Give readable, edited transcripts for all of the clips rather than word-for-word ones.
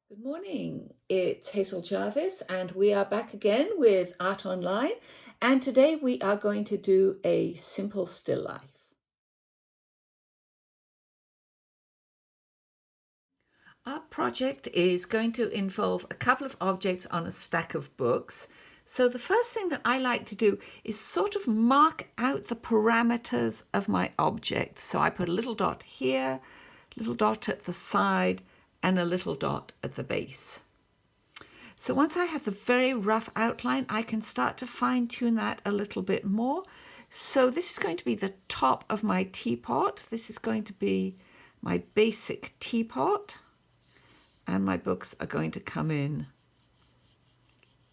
Good morning. It's Hazel Jarvis, and we are back again with Art Online. And today we are going to do a simple still life. Our project is going to involve a couple of objects on a stack of books. So the first thing that I like to do is sort of mark out the parameters of my object. So I put a little dot here, little dot at the side, and a little dot at the base. So once I have the very rough outline, I can start to fine tune that a little bit more. So this is going to be the top of my teapot. This is going to be my basic teapot. And my books are going to come in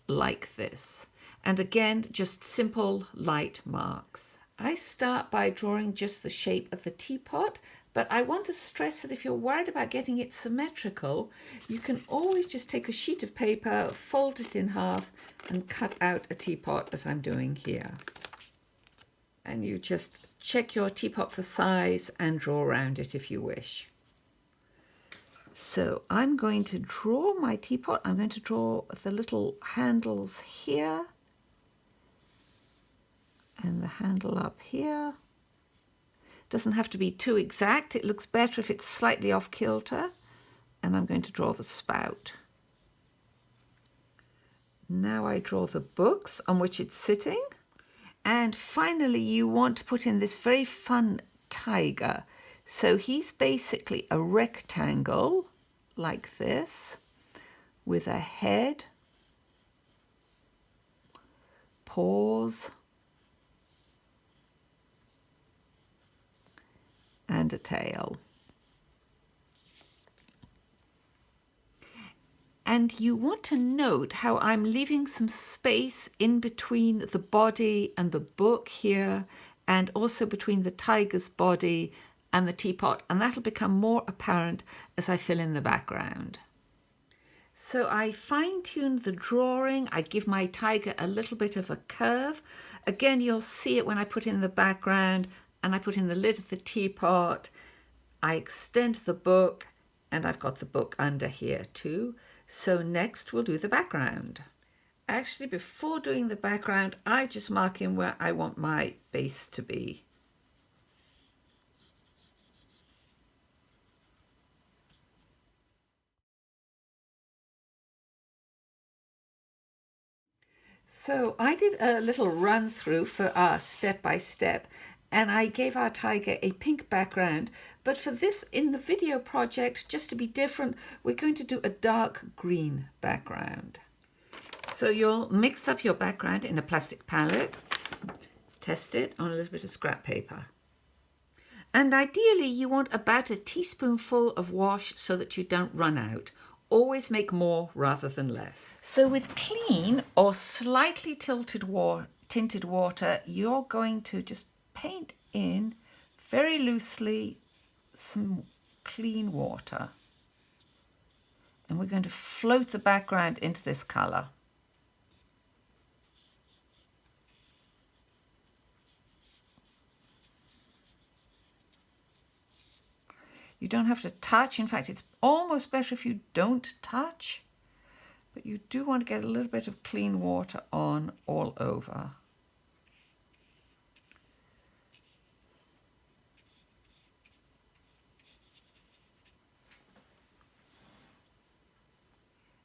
like this. And again, just simple light marks. I start by drawing just the shape of the teapot, but I want to stress that if you're worried about getting it symmetrical, you can always just take a sheet of paper, fold it in half, and cut out a teapot as I'm doing here. And you just check your teapot for size and draw around it if you wish. So I'm going to draw my teapot. I'm going to draw the little handles here and the handle up here. Doesn't have to be too exact. It looks better if it's slightly off kilter. And I'm going to draw the spout. Now I draw the books on which it's sitting. And finally, you want to put in this very fun tiger. So he's basically a rectangle like this with a head, paws, and a tail. And you want to note how I'm leaving some space in between the body and the book here, and also between the tiger's body and the teapot, and that'll become more apparent as I fill in the background. So I fine-tune the drawing. I give my tiger a little bit of a curve. Again, you'll see it when I put in the background and I put in the lid of the teapot. I extend the book, and I've got the book under here too. So next we'll do the background. Actually, before doing the background, I just mark in where I want my base to be. So I did a little run through for our step by step, and I gave our tiger a pink background. But for this, in the video project, just to be different, we're going to do a dark green background. So you'll mix up your background in a plastic palette, test it on a little bit of scrap paper. And ideally, you want about a teaspoonful of wash so that you don't run out. Always make more rather than less. So with clean or slightly tinted water, you're going to just paint in very loosely some clean water. And we're going to float the background into this colour. You don't have to touch. In fact, it's almost better if you don't touch. But you do want to get a little bit of clean water on all over.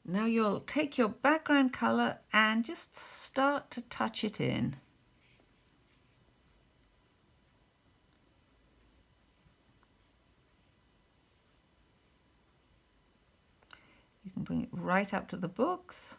Now you'll take your background colour and just start to touch it in. You can bring it right up to the books.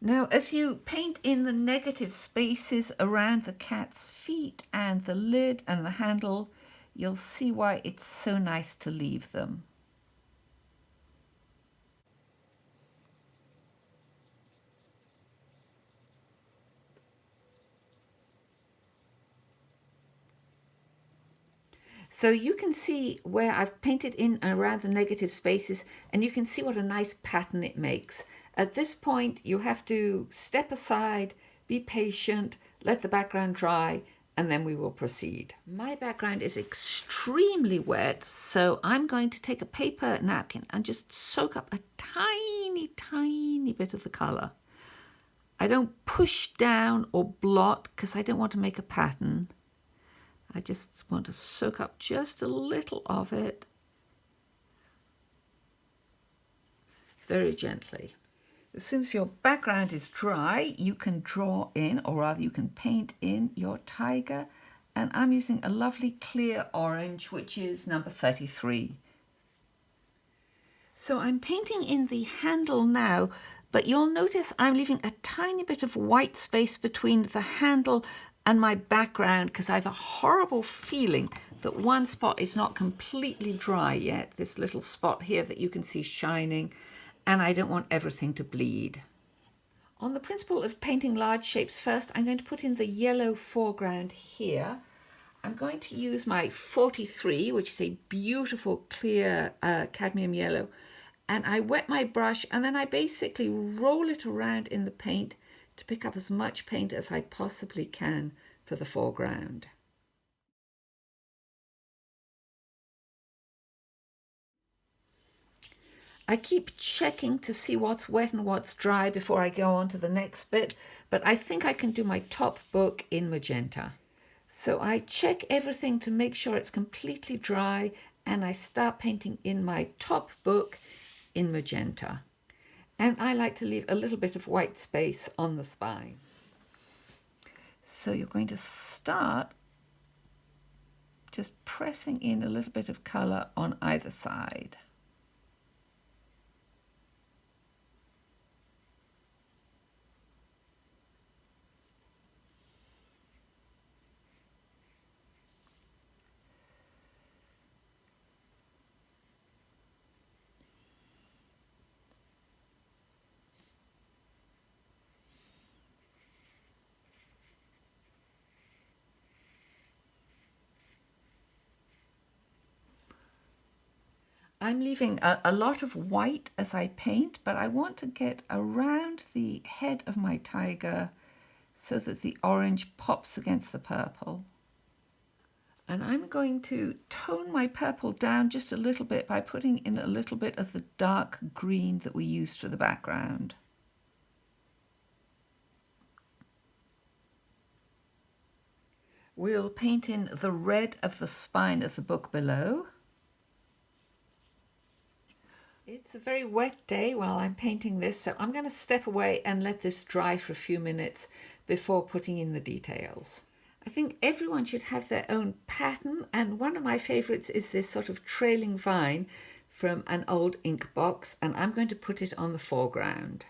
Now, as you paint in the negative spaces around the cat's feet and the lid and the handle, you'll see why it's so nice to leave them. So you can see where I've painted in and around the negative spaces, and you can see what a nice pattern it makes. At this point, you have to step aside, be patient, let the background dry, and then we will proceed. My background is extremely wet, so I'm going to take a paper napkin and just soak up a tiny, tiny bit of the colour. I don't push down or blot because I don't want to make a pattern. I just want to soak up just a little of it very gently. As soon as your background is dry, you can draw in, or rather you can paint in your tiger. And I'm using a lovely clear orange, which is number 33. So I'm painting in the handle now, but you'll notice I'm leaving a tiny bit of white space between the handle and my background because I have a horrible feeling that one spot is not completely dry yet, this little spot here that you can see shining, and I don't want everything to bleed. On the principle of painting large shapes first, I'm going to put in the yellow foreground here. I'm going to use my 43, which is a beautiful clear cadmium yellow, and I wet my brush and then I basically roll it around in the paint to pick up as much paint as I possibly can for the foreground. I keep checking to see what's wet and what's dry before I go on to the next bit, but I think I can do my top book in magenta. So I check everything to make sure it's completely dry, and I start painting in my top book in magenta. And I like to leave a little bit of white space on the spine. So you're going to start just pressing in a little bit of colour on either side. I'm leaving a lot of white as I paint, but I want to get around the head of my tiger so that the orange pops against the purple. And I'm going to tone my purple down just a little bit by putting in a little bit of the dark green that we used for the background. We'll paint in the red of the spine of the book below. It's a very wet day while I'm painting this, so I'm going to step away and let this dry for a few minutes before putting in the details. I think everyone should have their own pattern, and one of my favourites is this sort of trailing vine from an old ink box, and I'm going to put it on the foreground.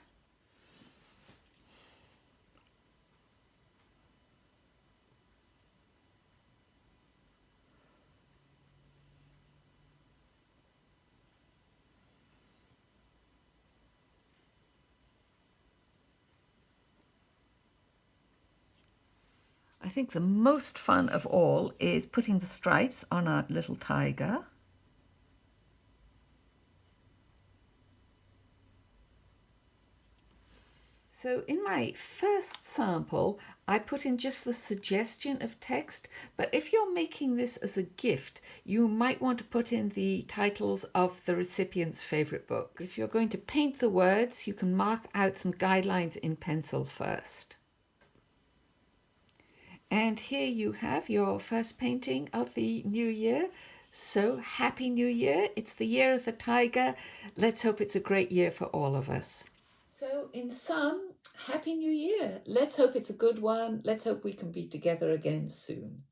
I think the most fun of all is putting the stripes on our little tiger. So in my first sample, I put in just the suggestion of text, but if you're making this as a gift, you might want to put in the titles of the recipient's favourite books. If you're going to paint the words, you can mark out some guidelines in pencil first. And here you have your first painting of the new year. So happy new year. It's the year of the tiger. Let's hope it's a great year for all of us. So in sum, happy new year. Let's hope it's a good one. Let's hope we can be together again soon.